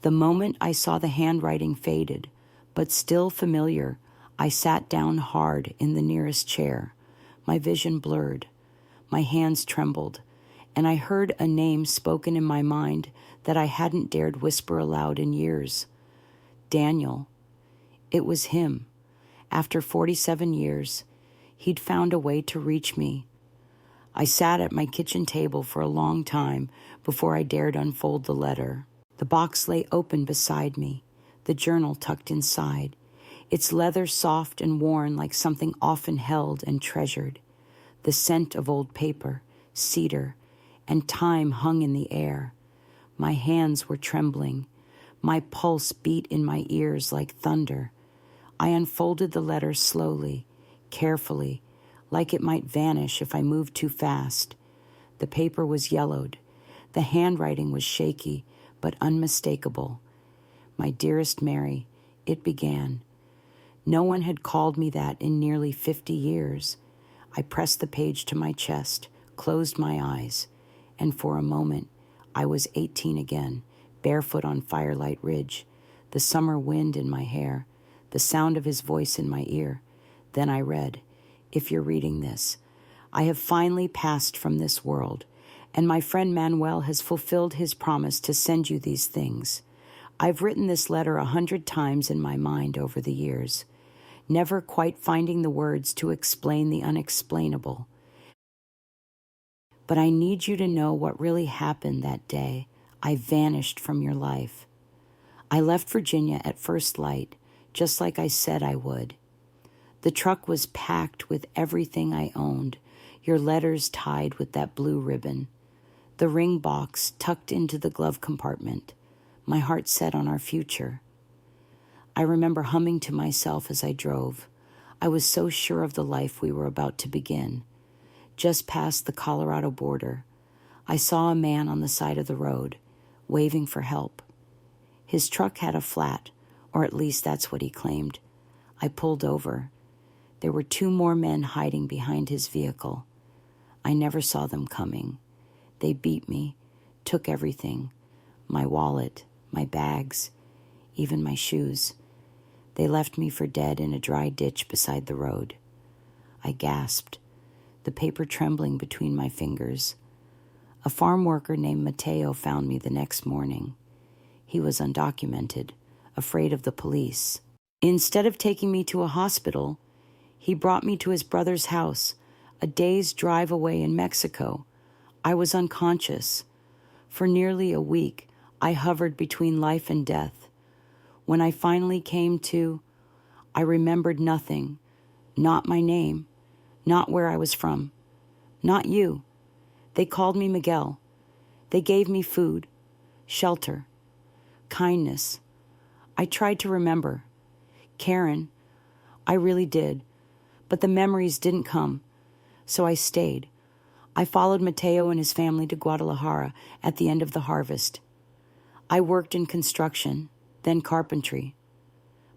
A: The moment I saw the handwriting faded, but still familiar, I sat down hard in the nearest chair. My vision blurred. My hands trembled, and I heard a name spoken in my mind that I hadn't dared whisper aloud in years. Daniel. It was him. After 47 years, he'd found a way to reach me. I sat at my kitchen table for a long time before I dared unfold the letter. The box lay open beside me, the journal tucked inside, its leather soft and worn like something often held and treasured. The scent of old paper, cedar, and time hung in the air. My hands were trembling. My pulse beat in my ears like thunder. I unfolded the letter slowly, carefully, like it might vanish if I moved too fast. The paper was yellowed. The handwriting was shaky, but unmistakable. My dearest Mary, it began. No one had called me that in nearly 50 years. I pressed the page to my chest, closed my eyes, and for a moment, I was 18 again, barefoot on Firelight Ridge, the summer wind in my hair, the sound of his voice in my ear. Then I read, "If you're reading this, I have finally passed from this world, and my friend Manuel has fulfilled his promise to send you these things. I've written this letter 100 times in my mind over the years, never quite finding the words to explain the unexplainable. But I need you to know what really happened that day I vanished from your life. I left Virginia at first light, just like I said I would. The truck was packed with everything I owned, your letters tied with that blue ribbon, the ring box tucked into the glove compartment, my heart set on our future. I remember humming to myself as I drove. I was so sure of the life we were about to begin. Just past the Colorado border, I saw a man on the side of the road, waving for help. His truck had a flat, or at least that's what he claimed. I pulled over. There were 2 more men hiding behind his vehicle. I never saw them coming. They beat me, took everything, my wallet, my bags, even my shoes. They left me for dead in a dry ditch beside the road. I gasped, the paper trembling between my fingers. A farm worker named Mateo found me the next morning. He was undocumented, afraid of the police. Instead of taking me to a hospital, he brought me to his brother's house, a day's drive away in Mexico. I was unconscious. For nearly a week, I hovered between life and death. When I finally came to, I remembered nothing, not my name, not where I was from, not you. They called me Miguel. They gave me food, shelter, kindness. I tried to remember. Karen, I really did, but the memories didn't come, so I stayed. I followed Mateo and his family to Guadalajara at the end of the harvest. I worked in construction, then carpentry.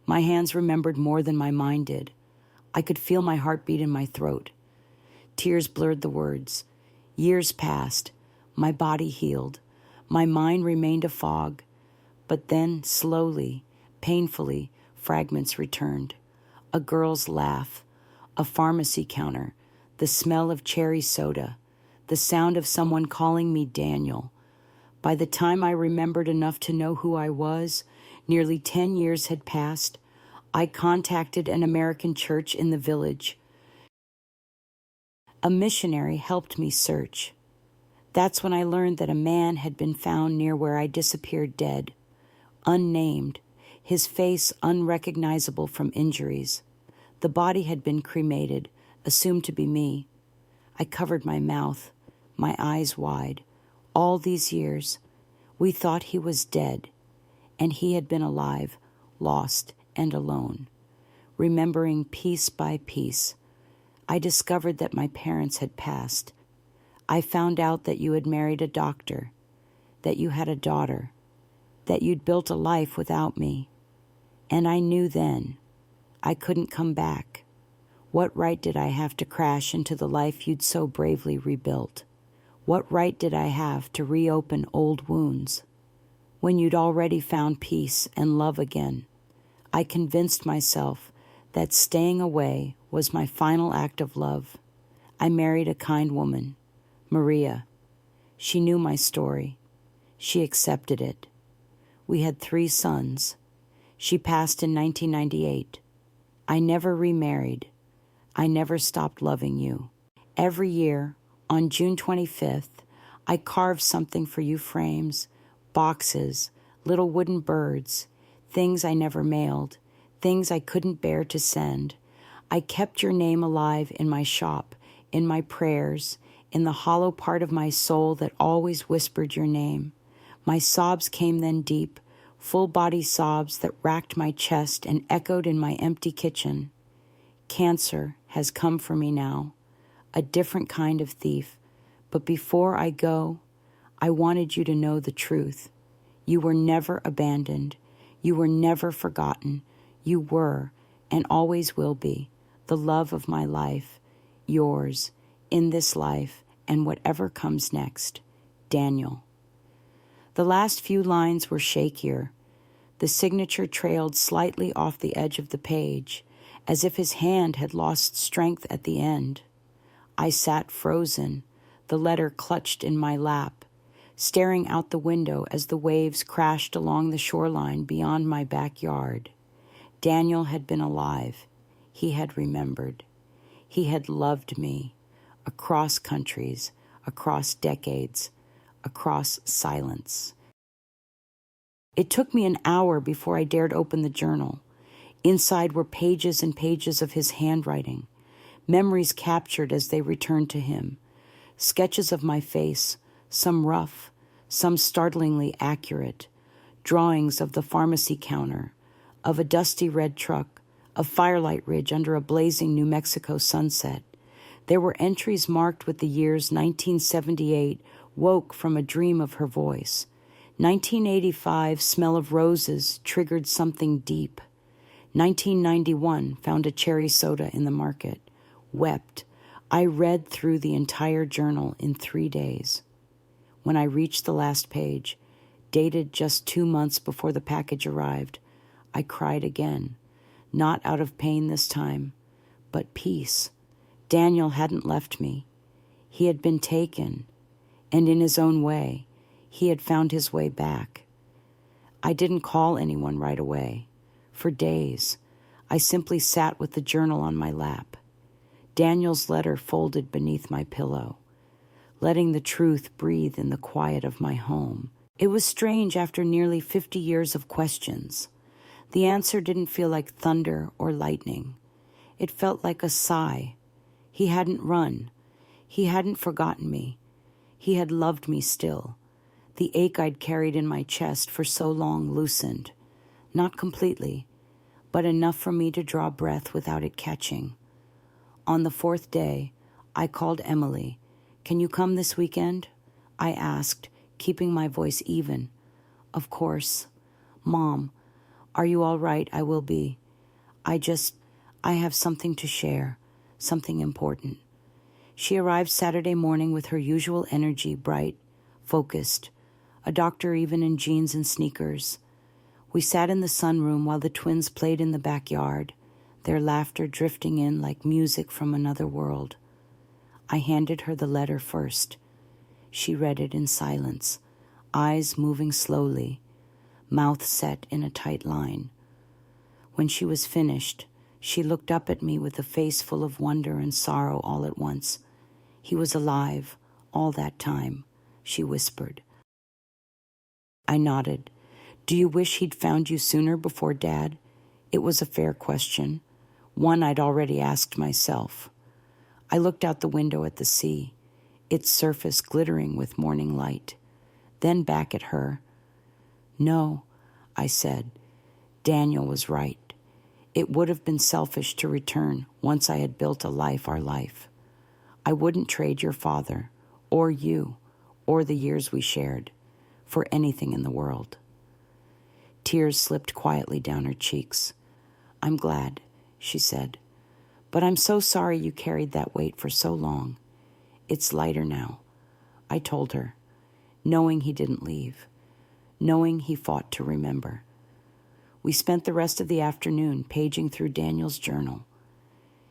A: My hands remembered more than my mind did. I could feel my heartbeat in my throat. Tears blurred the words. Years passed. My body healed. My mind remained a fog. But then, slowly, painfully, fragments returned. A girl's laugh, a pharmacy counter, the smell of cherry soda, the sound of someone calling me Daniel. By the time I remembered enough to know who I was, nearly 10 years had passed. I contacted an American church in the village. A missionary helped me search. That's when I learned that a man had been found near where I disappeared dead, unnamed, his face unrecognizable from injuries. The body had been cremated, assumed to be me. I covered my mouth, my eyes wide. All these years, we thought he was dead, and he had been alive, lost, and alone. remembering piece by piece. I discovered that my parents had passed. I found out that you had married a doctor, that you had a daughter, that you'd built a life without me. And I knew then I couldn't come back. What right did I have to crash into the life you'd so bravely rebuilt? What right did I have to reopen old wounds? When you'd already found peace and love again, I convinced myself that staying away was my final act of love. I married a kind woman, Maria. She knew my story. She accepted it. We had 3 sons. She passed in 1998. I never remarried. I never stopped loving you. Every year, on June 25th, I carved something for you: frames, boxes, little wooden birds, things I never mailed, things I couldn't bear to send. I kept your name alive in my shop, in my prayers, in the hollow part of my soul that always whispered your name. My sobs came then deep, full-body sobs that racked my chest and echoed in my empty kitchen. Cancer has come for me now, a different kind of thief. But before I go, I wanted you to know the truth. You were never abandoned. You were never forgotten. You were, and always will be, the love of my life, yours, in this life, and whatever comes next. Daniel. The last few lines were shakier. The signature trailed slightly off the edge of the page, as if his hand had lost strength at the end. I sat frozen, the letter clutched in my lap, staring out the window as the waves crashed along the shoreline beyond my backyard. Daniel had been alive. He had remembered. He had loved me, across countries, across decades, across silence. It took me an hour before I dared open the journal. Inside were pages and pages of his handwriting, memories captured as they returned to him, sketches of my face, some rough, some startlingly accurate, drawings of the pharmacy counter, of a dusty red truck, of Firelight Ridge under a blazing New Mexico sunset. There were entries marked with the years 1978, woke from a dream of her voice. 1985, smell of roses, triggered something deep. 1991, found a cherry soda in the market. Wept. I read through the entire journal in 3 days. When I reached the last page, dated just 2 months before the package arrived, I cried again. Not out of pain this time, but peace. Daniel hadn't left me. He had been taken, and in his own way, he had found his way back. I didn't call anyone right away. For days, I simply sat with the journal on my lap, Daniel's letter folded beneath my pillow, letting the truth breathe in the quiet of my home. It was strange after nearly 50 years of questions. The answer didn't feel like thunder or lightning. It felt like a sigh. He hadn't run. He hadn't forgotten me. He had loved me still. The ache I'd carried in my chest for so long loosened. Not completely, but enough for me to draw breath without it catching. On the 4th day, I called Emily. "Can you come this weekend?" I asked, keeping my voice even. "Of course." "Mom, are you all right? I will be. I have something to share, something important." She arrived Saturday morning with her usual energy, bright, focused, a doctor even in jeans and sneakers. We sat in the sunroom while the twins played in the backyard, their laughter drifting in like music from another world. I handed her the letter first. She read it in silence, eyes moving slowly, mouth set in a tight line. When she was finished, she looked up at me with a face full of wonder and sorrow all at once. "He was alive all that time," she whispered. I nodded. "Do you wish he'd found you sooner before Dad?" It was a fair question, one I'd already asked myself. I looked out the window at the sea, its surface glittering with morning light, then back at her. "No," I said. "Daniel was right. It would have been selfish to return once I had built a life, our life. I wouldn't trade your father, or you, or the years we shared, for anything in the world. Tears slipped quietly down her cheeks. I'm glad, she said, but I'm so sorry you carried that weight for so long. It's lighter now, I told her, knowing he didn't leave, knowing he fought to remember. We spent the rest of the afternoon paging through Daniel's journal.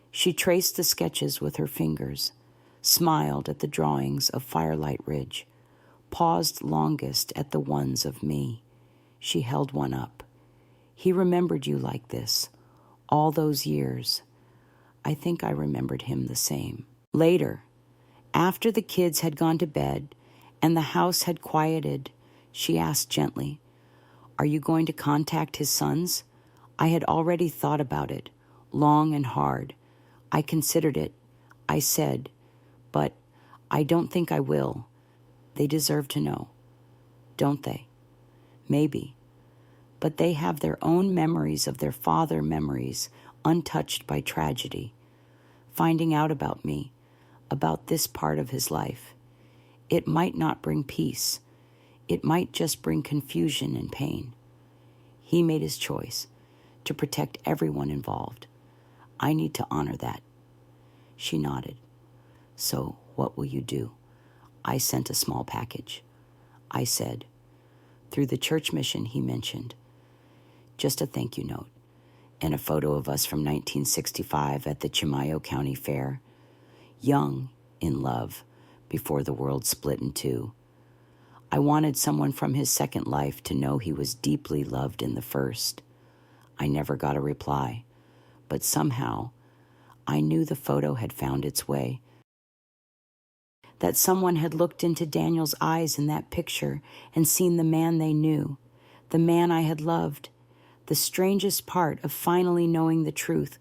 A: She traced the sketches with her fingers, smiled at the drawings of Firelight Ridge, paused longest at the ones of me. She held one up. He remembered you like this, all those years. I think I remembered him the same. Later, after the kids had gone to bed and the house had quieted, she asked gently, Are you going to contact his sons? I had already thought about it, long and hard. I considered it. I said, but I don't think I will. They deserve to know, don't they? Maybe. But they have their own memories of their father memories, untouched by tragedy. Finding out about me, about this part of his life. It might not bring peace. It might just bring confusion and pain. He made his choice to protect everyone involved. I need to honor that. She nodded. So what will you do? I sent a small package. I said, through the church mission he mentioned, just a thank you note and a photo of us from 1965 at the Chimayo County Fair, young, in love, before the world split in two. I wanted someone from his second life to know he was deeply loved in the first. I never got a reply, but somehow I knew the photo had found its way, that someone had looked into Daniel's eyes in that picture and seen the man they knew, the man I had loved. The strangest part of finally knowing the truth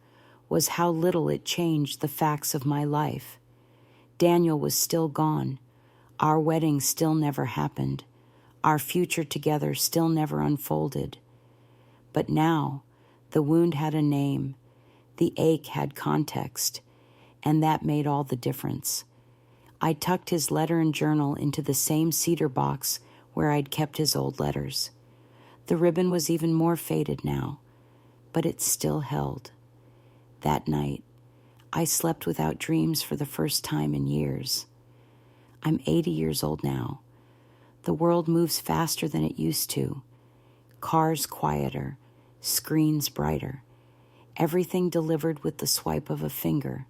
A: was how little it changed the facts of my life. Daniel was still gone. Our wedding still never happened. Our future together still never unfolded. But now, the wound had a name, the ache had context, and that made all the difference. I tucked his letter and journal into the same cedar box where I'd kept his old letters. The ribbon was even more faded now, but it still held. That night, I slept without dreams for the first time in years. I'm 80 years old now. The world moves faster than it used to. Cars quieter, screens brighter. Everything delivered with the swipe of a finger.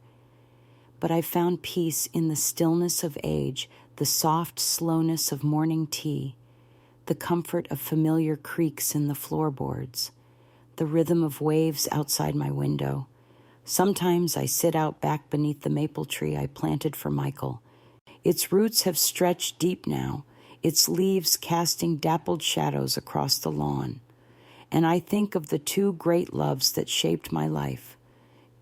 A: But I found peace in the stillness of age, the soft slowness of morning tea, the comfort of familiar creaks in the floorboards, the rhythm of waves outside my window. Sometimes I sit out back beneath the maple tree I planted for Michael. Its roots have stretched deep now, its leaves casting dappled shadows across the lawn. And I think of the two great loves that shaped my life.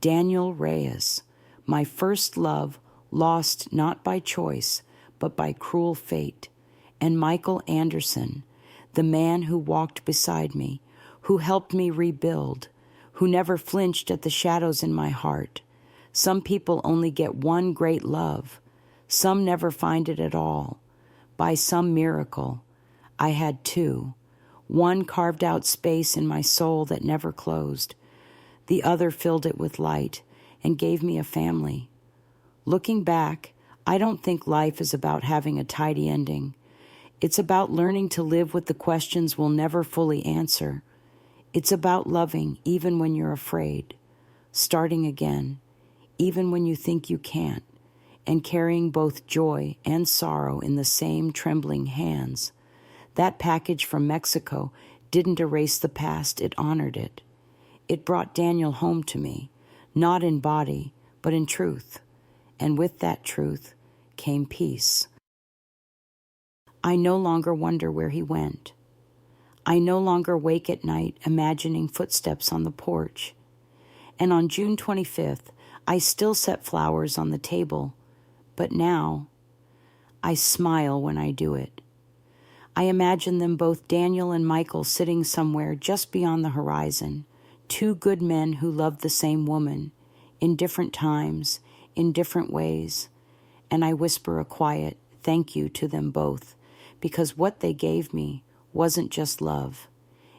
A: Daniel Reyes, my first love, lost not by choice, but by cruel fate, and Michael Anderson, the man who walked beside me, who helped me rebuild, who never flinched at the shadows in my heart. Some people only get one great love. Some never find it at all. By some miracle, I had two. One carved out space in my soul that never closed. The other filled it with light and gave me a family. Looking back, I don't think life is about having a tidy ending. It's about learning to live with the questions we'll never fully answer. It's about loving even when you're afraid, starting again, even when you think you can't, and carrying both joy and sorrow in the same trembling hands. That package from Mexico didn't erase the past, it honored it. It brought Daniel home to me, not in body, but in truth. And with that truth came peace. I no longer wonder where he went. I no longer wake at night imagining footsteps on the porch. And on June 25th, I still set flowers on the table, but now I smile when I do it. I imagine them both, Daniel and Michael, sitting somewhere just beyond the horizon, Two good men who loved the same woman, in different times, in different ways, and I whisper a quiet thank you to them both, because what they gave me wasn't just love.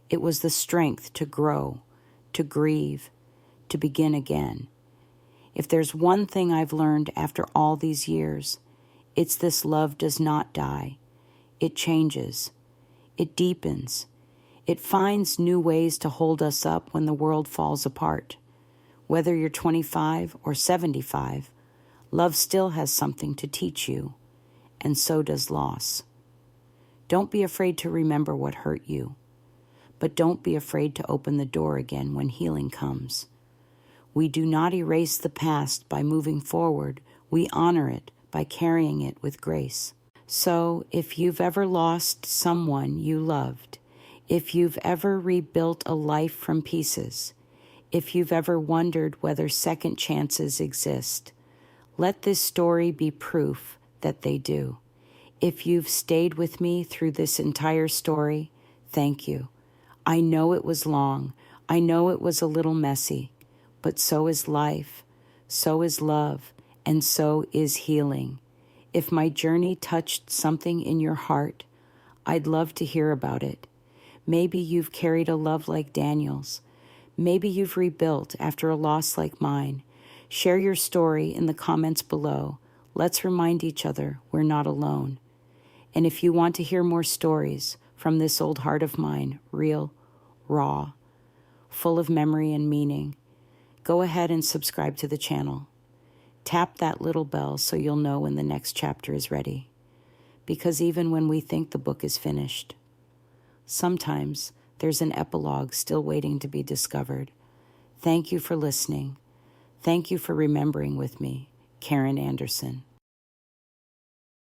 A: It was the strength to grow, to grieve, to begin again. If there's one thing I've learned after all these years, it's this: love does not die. It changes. It deepens. It finds new ways to hold us up when the world falls apart. Whether you're 25 or 75, love still has something to teach you, and so does loss. Don't be afraid to remember what hurt you, but don't be afraid to open the door again when healing comes. We do not erase the past by moving forward. We honor it by carrying it with grace. So, if you've ever lost someone you loved, if you've ever rebuilt a life from pieces, if you've ever wondered whether second chances exist, let this story be proof that they do. If you've stayed with me through this entire story, thank you. I know it was long. I know it was a little messy, but so is life, so is love, and so is healing. If my journey touched something in your heart, I'd love to hear about it. Maybe you've carried a love like Daniel's. Maybe you've rebuilt after a loss like mine. Share your story in the comments below. Let's remind each other we're not alone. And if you want to hear more stories from this old heart of mine, real, raw, full of memory and meaning, go ahead and subscribe to the channel. Tap that little bell so you'll know when the next chapter is ready. Because even when we think the book is finished, sometimes there's an epilogue still waiting to be discovered. Thank you for listening. Thank you for remembering with me, Karen Anderson.